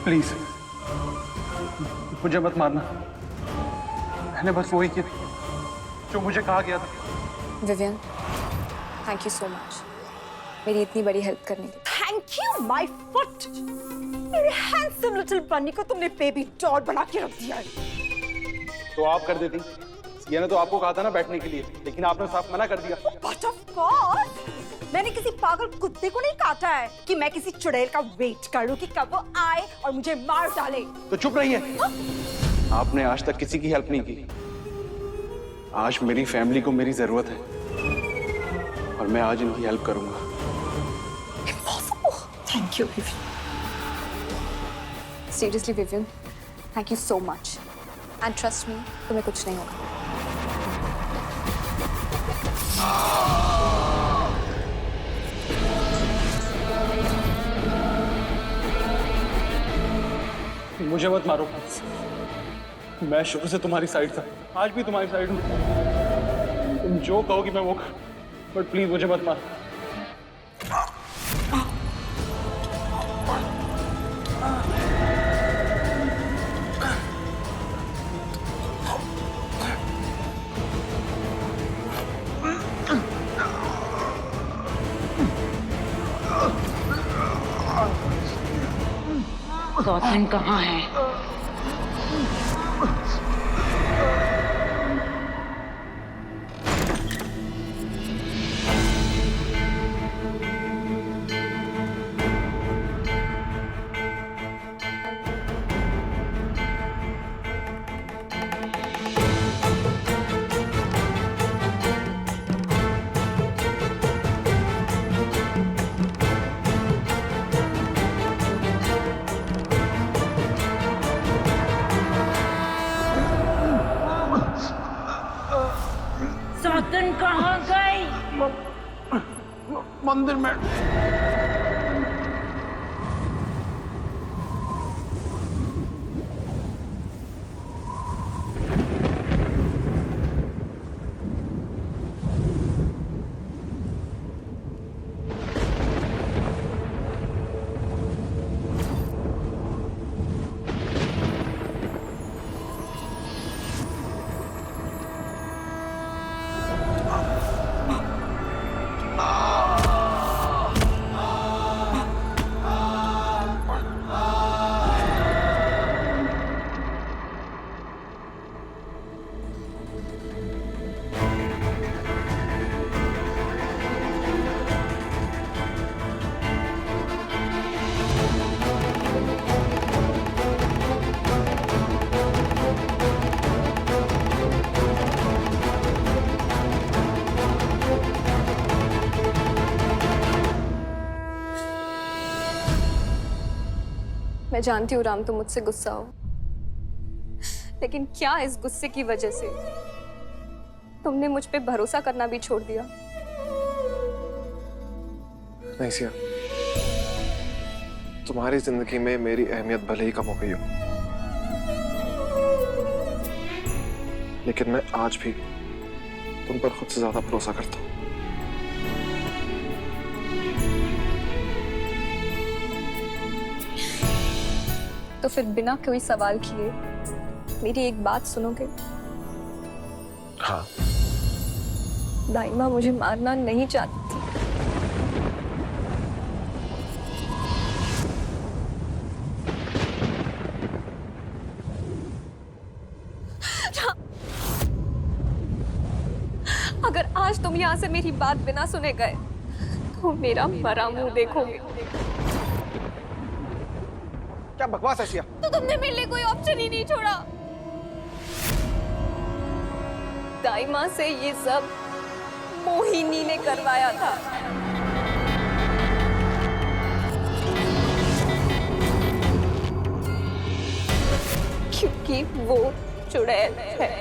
Please मुझे मत मारना। मैंने बस वही किया जो मुझे कहा गया था। Vivian, thank you so much मेरी इतनी बड़ी हेल्प करने के लिए। Thank you my foot. मेरे हैंडसम लिटिल बन्नी को तुमने बेबी डॉल बना के रख दिया है। तो आप कर देती। ये ने तो आपको कहा था ना बैठने के लिए, लेकिन आपने साफ मना कर दिया। बट ऑफ कोर्स मैंने किसी पागल कुत्ते को नहीं काटा है कि मैं किसी चुड़ैल का वेट करूं कि कब वो आए और मुझे मार डाले। तो चुप रहिए। आपने आज तक किसी की हेल्प नहीं की। आज मेरी फैमिली को मेरी जरूरत है और मैं आज इनकी हेल्प करूंगा। Thank you seriously Vivian, thank you so much and trust me, तुम्हें कुछ नहीं होगा। मुझे मत मारो। मैं शुरू से तुम्हारी साइड था, आज भी तुम्हारी साइड हूँ। तुम जो कहोगी मैं वो कर, बट प्लीज मुझे मत मारो। गौतम कहाँ है? सौतन कहाँ गई? मंदिर में। मैं जानती हूँ राम, तुम मुझसे गुस्सा हो, लेकिन क्या इस गुस्से की वजह से तुमने मुझ पे भरोसा करना भी छोड़ दिया? नहीं सिया, तुम्हारी जिंदगी में मेरी अहमियत भले ही कम हो गई हो, लेकिन मैं आज भी तुम पर खुद से ज्यादा भरोसा करता हूँ। तो फिर बिना कोई सवाल किए मेरी एक बात सुनोगे? हाँ। दाइमा मुझे मारना नहीं चाहती थी। अगर आज तुम यहाँ से मेरी बात बिना सुने गए तो मेरा मरा मुंह देखोगे। क्या बकवास है सिया? तो तुमने मेरे लिए कोई ऑप्शन ही नहीं छोड़ा। दाइमा से ये सब मोहिनी ने करवाया था। क्योंकि वो चुड़ैल है।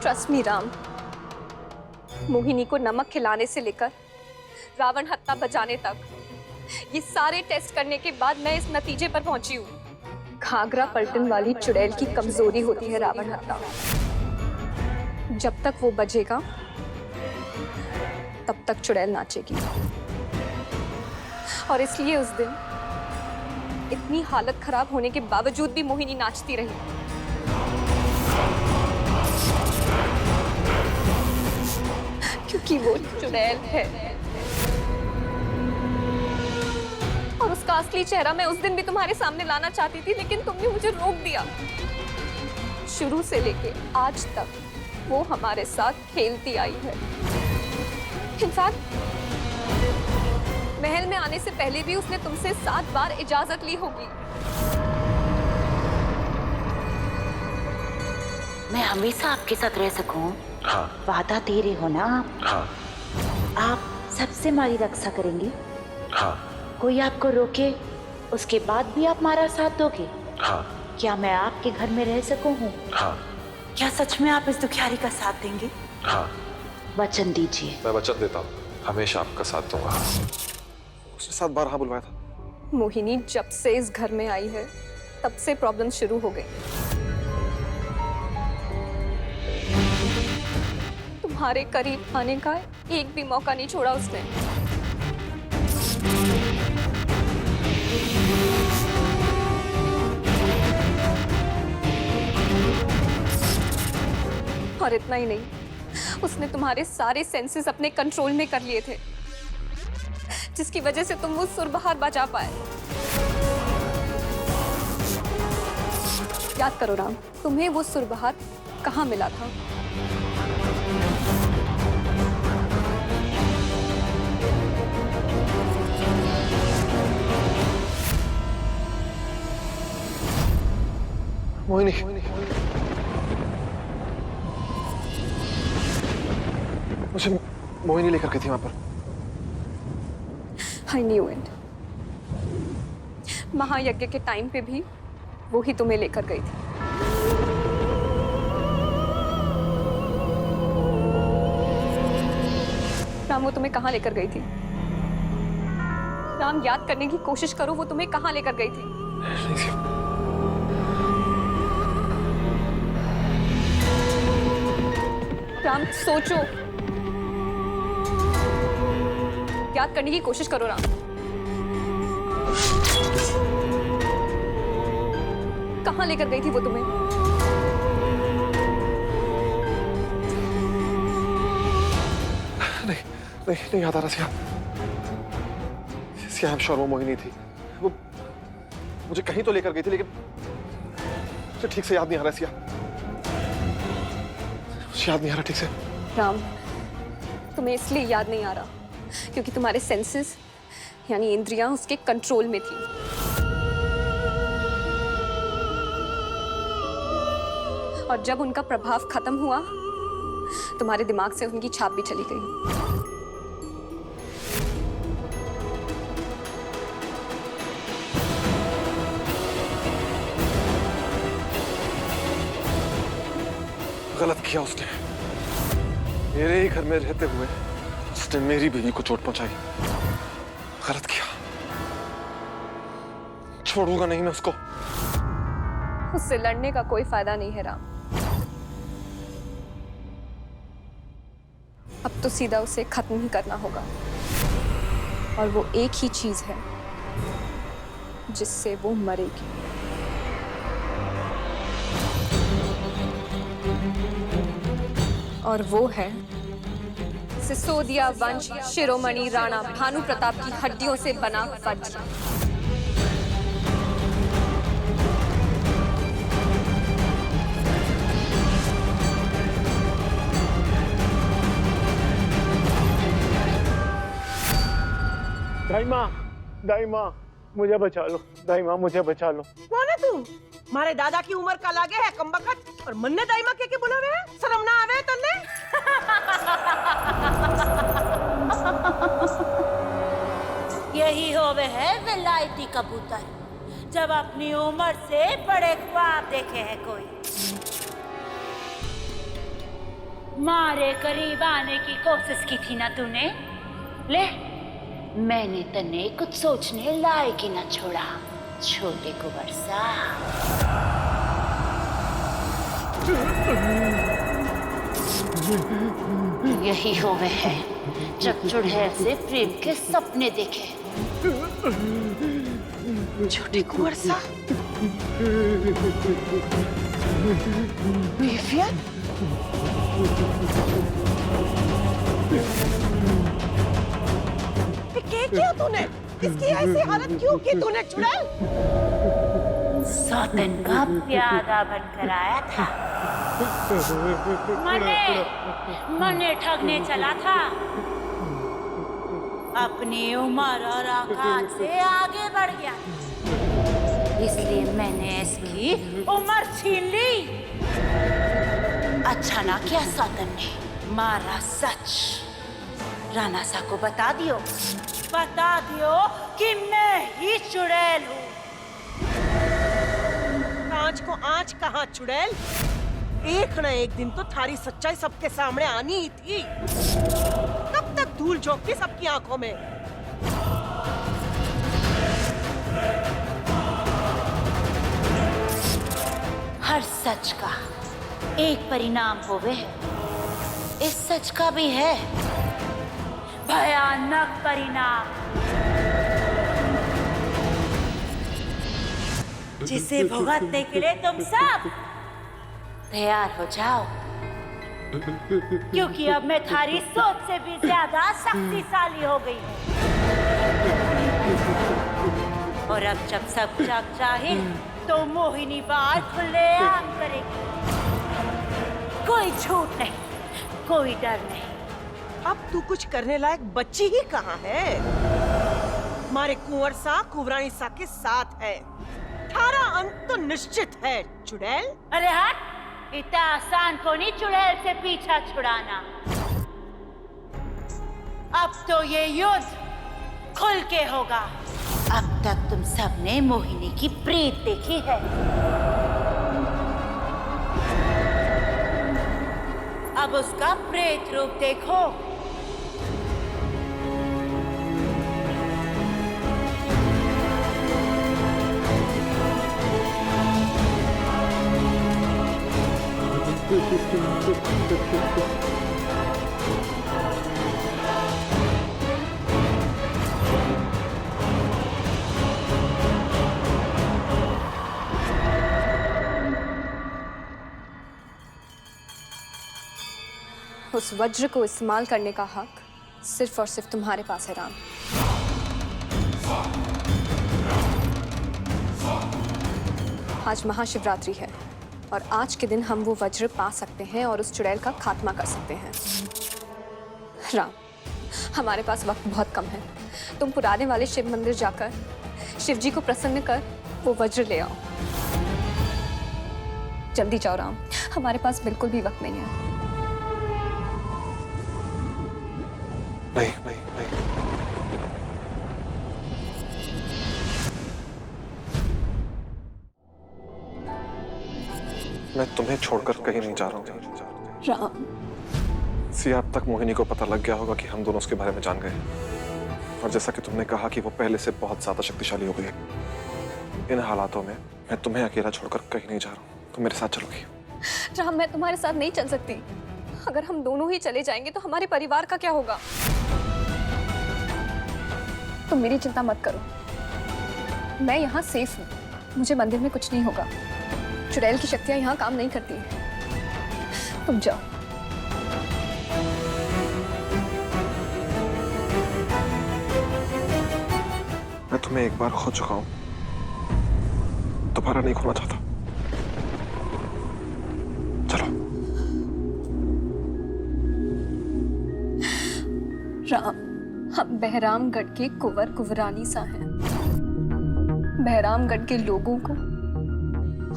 ट्रस्ट मी राम, मोहिनी को नमक खिलाने से लेकर रावण हत्ता बजाने तक ये सारे टेस्ट करने के बाद मैं इस नतीजे पर पहुंची हूँ। घाघरा पलटन वाली चुड़ैल की कमजोरी होती है रावण हत्ता। जब तक वो बजेगा तब तक चुड़ैल नाचेगी। और इसलिए उस दिन इतनी हालत खराब होने के बावजूद भी मोहिनी नाचती रही। क्योंकि वो चुड़ैल है और उसका असली चेहरा मैं उस दिन भी तुम्हारे सामने लाना चाहती थी, लेकिन तुमने मुझे रोक दिया। शुरू से लेके आज तक वो हमारे साथ खेलती आई है। इनफैक्ट महल में आने से पहले भी उसने तुमसे 7 बार इजाजत ली होगी। मैं हमेशा आपके साथ रह सकूं। हाँ। वादा दे रहे हो ना आप? हाँ। आप सबसे हमारी रक्षा करेंगे? हाँ। कोई आपको रोके उसके बाद भी आप हमारा साथ दोगे? हाँ। क्या मैं आपके घर में रह सकूं हूँ? हाँ। क्या सच में आप इस दुखियारी का साथ देंगे? हाँ। वचन दीजिए। मैं वचन देता हूँ, हमेशा आपका साथ दूंगा। उसने 7 बार हाँ बुलवाया था। मोहिनी जब से इस घर में आई है तब से प्रॉब्लम शुरू हो गई। तुम्हारे करीब आने का एक भी मौका नहीं छोड़ा उसने। और इतना ही नहीं, उसने तुम्हारे सारे सेंसेस अपने कंट्रोल में कर लिए थे, जिसकी वजह से तुम वो सुरबहार बचा पाए। याद करो राम, तुम्हें वो सुरबहार कहाँ मिला था? मोहिनी, मुझे मोहिनी लेकर गई थी वहां पर। I knew it. महायज्ञ के टाइम पे भी वो ही तुम्हें लेकर गई थी। राम, वो तुम्हें कहाँ लेकर गई थी? राम, याद करने की कोशिश करो, वो तुम्हें कहाँ लेकर गई थी? राम, सोचो, याद करने की कोशिश करो राम। कहाँ लेकर गई थी वो तुम्हें? नहीं याद आ रहा सिया। आई एम श्योर वो मोहिनी थी। वो मुझे कहीं तो लेकर गई थी, लेकिन मुझे ठीक से याद नहीं आ रहा सिया। मुझे याद नहीं आ रहा ठीक से। राम, तुम्हें इसलिए याद नहीं आ रहा क्योंकि तुम्हारे सेंसेस यानी इंद्रियां उसके कंट्रोल में थी। और जब उनका प्रभाव खत्म हुआ, तुम्हारे दिमाग से उनकी छाप भी चली गई। गलत किया उसने। मेरे ही घर में रहते हुए उसने मेरी बीवी को चोट पहुंचाई। गलत किया। छोड़ूंगा नहीं मैं उसको। उससे लड़ने का कोई फायदा नहीं है राम। अब तो सीधा उसे खत्म ही करना होगा। और वो एक ही चीज है जिससे वो मरेगी। और वो है सिसोदिया वंश शिरोमणि राणा भानु प्रताप की हड्डियों से बना वज्र। दाई माँ मुझे बचा लो। दाई माँ मुझे बचा लो। कौन है तू? मारे दादा की उम्र का लागे है कमबख्त और मन्ने दाइमा के बुलावे है? शर्म ना आवे तन्ने? यही होवे है विलायती कबूतर, जब अपनी उम्र से बड़े ख्वाब देखे हैं कोई। मारे करीब आने की कोशिश की थी ना तूने। ले, मैंने तन्ने कुछ सोचने लायक ही ना छोड़ा, छोटे कुंवर सा। यही होवे है जब चुड़ैल से प्रेम के सपने देखे। छोटे कुंवर सा बेफिया क्या किया तूने? इसकी ऐसी हालत क्यों की तूने चुड़ैल? सौतन का प्यादा बनकर आया था, मने ठगने चला था। अपनी उम्र और औकात से आगे बढ़ गया, इसलिए मैंने इसकी उम्र छीन ली। अच्छा ना किया सौतन ने, मारा सच। राणा सा को बता दियो कि मैं ही चुड़ैल हूँ। आँच को आँच कहाँ चुड़ैल? एक न एक दिन तो थारी सच्चाई सबके सामने आनी ही थी। कब तक धूल झोंकती सबकी आंखों में? हर सच का एक परिणाम होवे है, इस सच का भी है भयानक परिणाम, जिसे भुगतने के लिए तुम सब तैयार हो जाओ, क्योंकि अब मैं थारी सोच से भी ज्यादा शक्तिशाली हो गई हूँ। और अब जब सब जग जाहिर, तो मोहिनी वार खुलेआम करेगी। कोई झूठ नहीं, कोई डर नहीं। अब तू कुछ करने लायक बच्ची ही कहाँ है? हमारे कुंवर सा कुंवरानी सा के साथ है। थारा अंत तो निश्चित है चुड़ैल। अरे हट, इतना आसान को नहीं चुड़ैल से पीछा छुड़ाना। अब तो ये युद्ध खुल के होगा। अब तक तुम सबने मोहिनी की प्रीत देखी है, अब उसका प्रेत रूप देखो। उस वज्र को इस्तेमाल करने का हक सिर्फ और सिर्फ तुम्हारे पास है राम। आज महाशिवरात्रि है और आज के दिन हम वो वज्र पा सकते हैं और उस चुड़ैल का खात्मा कर सकते हैं। राम, हमारे पास वक्त बहुत कम है। तुम पुराने वाले शिव मंदिर जाकर शिव जी को प्रसन्न कर वो वज्र ले आओ। जल्दी जाओ राम, हमारे पास बिल्कुल भी वक्त नहीं है। नहीं नहीं नहीं, मैं तुम्हें छोड़कर कहीं नहीं जा रहा हूँ। राम, सी अब तक मोहिनी को पता लग गया होगा कि हम दोनों उसके बारे में जान गए, और जैसा कि तुमने कहा कि वो पहले से बहुत ज्यादा शक्तिशाली हो गई है। इन हालातों में मैं तुम्हें अकेला छोड़कर कहीं नहीं जा रहा हूँ। तुम मेरे साथ चलोगी? राम, मैं तुम्हारे साथ नहीं चल सकती। अगर हम दोनों ही चले जाएंगे तो हमारे परिवार का क्या होगा? तुम मेरी चिंता मत करो, मैं यहाँ सेफ हूँ। मुझे मंदिर में कुछ नहीं होगा। चुड़ैल की शक्तियाँ यहाँ काम नहीं करती। तुम जाओ। मैं तुम्हें एक बार खो चुका हूँ, दोबारा नहीं खोना चाहता। चलो। राम, हम बहरामगढ़ के कुंवर कुंवरानी सा हैं। बहरामगढ़ के लोगों को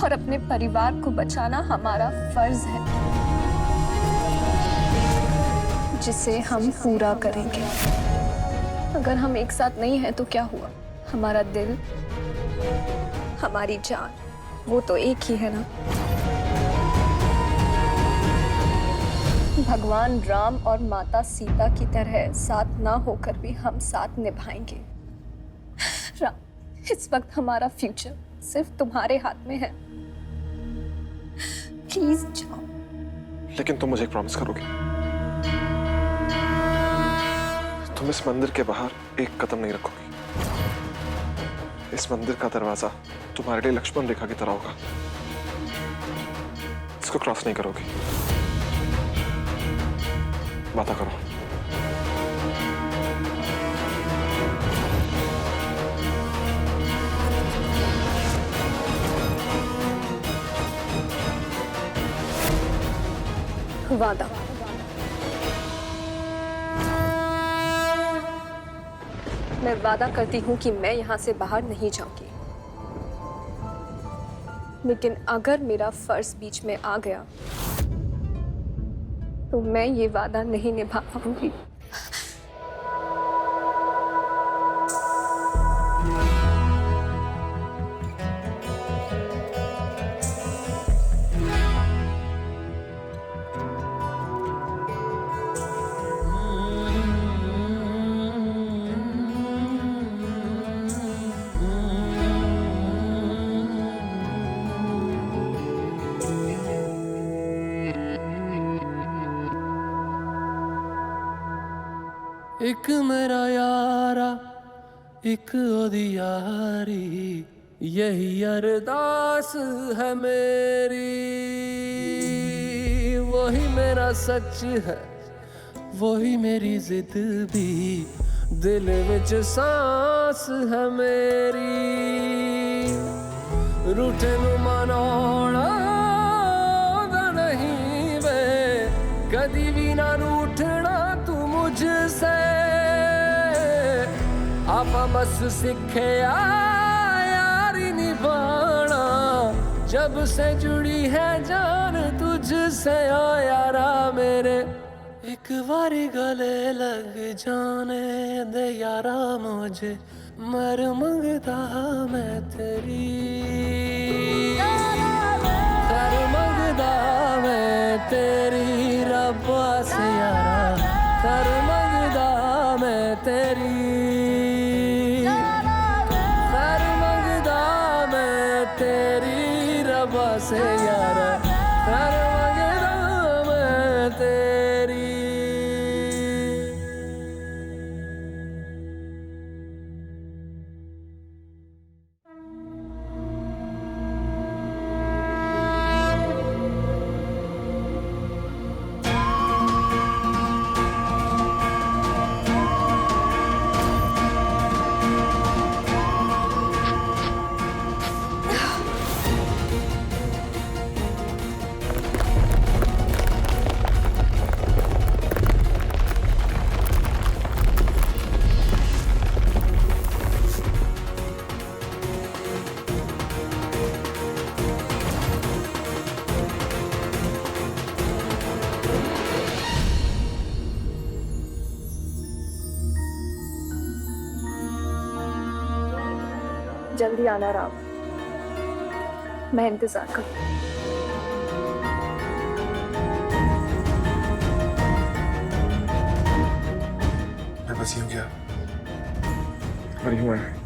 और अपने परिवार को बचाना हमारा फर्ज है, जिसे हम पूरा करेंगे। अगर हम एक साथ नहीं हैं तो क्या हुआ? हमारा दिल, हमारी जान, वो तो एक ही है ना। भगवान राम और माता सीता की तरह साथ ना होकर भी हम साथ निभाएंगे। राम, इस वक्त हमारा फ्यूचर सिर्फ तुम्हारे हाथ में है। प्लीज जाओ। लेकिन तुम मुझे एक प्रॉमिस करोगी? तुम इस मंदिर के बाहर एक कदम नहीं रखोगी। इस मंदिर का दरवाजा तुम्हारे लिए लक्ष्मण रेखा की तरह होगा। इसको क्रॉस नहीं करोगी। वादा करो। वादा। मैं वादा करती हूँ कि मैं यहाँ से बाहर नहीं जाऊंगी, लेकिन अगर मेरा फर्ज बीच में आ गया तो मैं ये वादा नहीं निभा पाऊंगी। एक मेरा यारा एक ओदी यारी, यही अरदास है मेरी। वही मेरा सच है, वही मेरी जिद भी, दिल विच सांस है मेरी। रूठे नू मनाउणा दा नहीं वे, कदी भी ना रूठना तू मुझसे। आपा बस सीखे यारी निभाना, जब से जुड़ी है जान तुझसे। ओ यारा मेरे एक बारी गले लग जाने दे यारा मुझे, मर मंगता मैं तेरी। कर मंगदा मैं तेरी रब्बा से यारा, कर मंगदा मैं तेरी। कर मंगदा मैं तेरी रब्बा से यारा, कर मंगदा मैं तेरी। जल्दी आना राम, मैं इंतजार करूँ। मैं बस यूं गया और यूं आया।